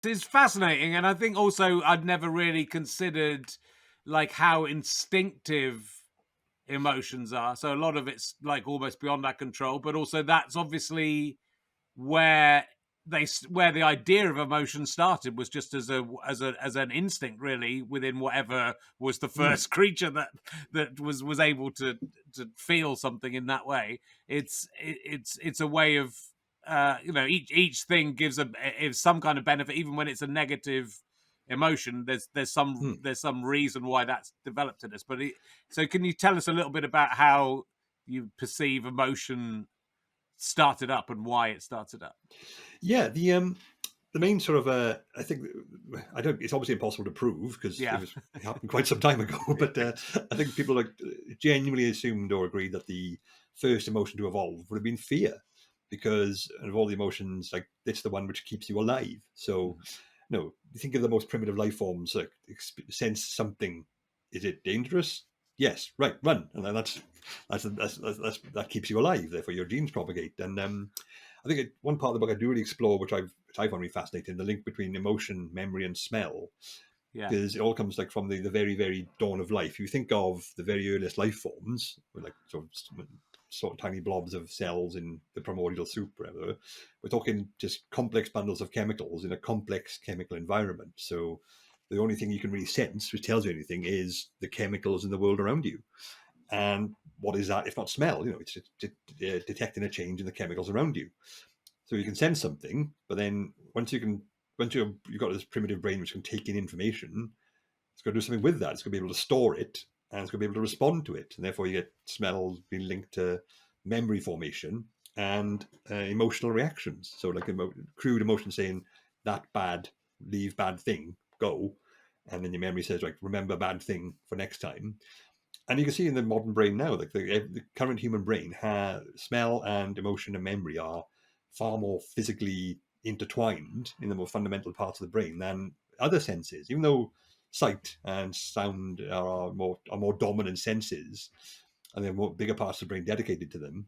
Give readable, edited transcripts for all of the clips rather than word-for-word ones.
It's fascinating, and I think also I'd never really considered like how instinctive emotions are. So a lot of it's like almost beyond our control, but also that's obviously where where the idea of emotion started was just as an instinct, really, within whatever was the Mm. first creature that was able to feel something in that way. It's a way of each thing gives is some kind of benefit, even when it's a negative emotion. Mm. There's some reason why that's developed in us. So can you tell us a little bit about how you perceive emotion started up and why it started up? Yeah, the main sort of I think I don't. It's obviously impossible to prove because Yeah. it happened quite some time ago. But I think people like genuinely assumed or agreed that the first emotion to evolve would have been fear, because of all the emotions, like it's the one which keeps you alive. So, no, you think of the most primitive life forms, like sense something. Is it dangerous? Yes, right, run, and then that keeps you alive. Therefore, your genes propagate, and I think one part of the book I do really explore, which I find really fascinating, the link between emotion, memory, and smell, Yeah. because it all comes like from the very, very dawn of life. You think of the very earliest life forms, like sort of tiny blobs of cells in the primordial soup, whatever. We're talking just complex bundles of chemicals in a complex chemical environment. So the only thing you can really sense, which tells you anything, is the chemicals in the world around you. And what is that if not smell? It's detecting a change in the chemicals around you. So you can sense something, but then you've got this primitive brain which can take in information, it's going to do something with that. It's going to be able to store it, and it's going to be able to respond to it. And therefore, you get smells being linked to memory formation and emotional reactions. So, like crude emotion saying that bad, leave bad thing, go, and then your memory says like remember bad thing for next time. And you can see in the modern brain now, like the current human brain, smell and emotion and memory are far more physically intertwined in the more fundamental parts of the brain than other senses. Even though sight and sound are more dominant senses, and there are more bigger parts of the brain dedicated to them,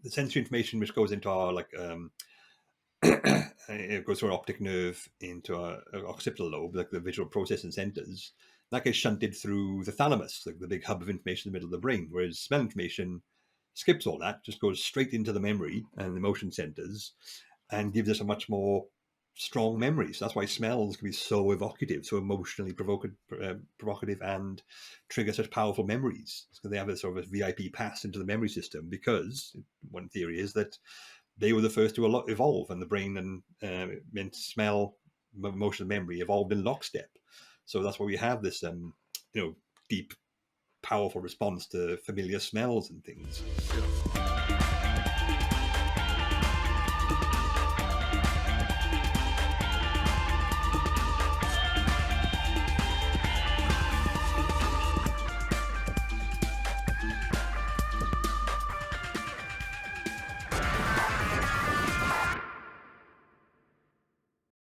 the sensory information which goes into our it goes through our optic nerve into our occipital lobe, like the visual processing centers. That gets shunted through the thalamus, like the big hub of information in the middle of the brain. Whereas smell information skips all that, just goes straight into the memory and the motion centers, and gives us a much more strong memory. So that's why smells can be so evocative, so emotionally provocative, and trigger such powerful memories. So they have a sort of a VIP pass into the memory system, because one theory is that they were the first to evolve, and the brain and smell, emotion, and memory evolved in lockstep. So that's why we have this, deep, powerful response to familiar smells and things. Sure.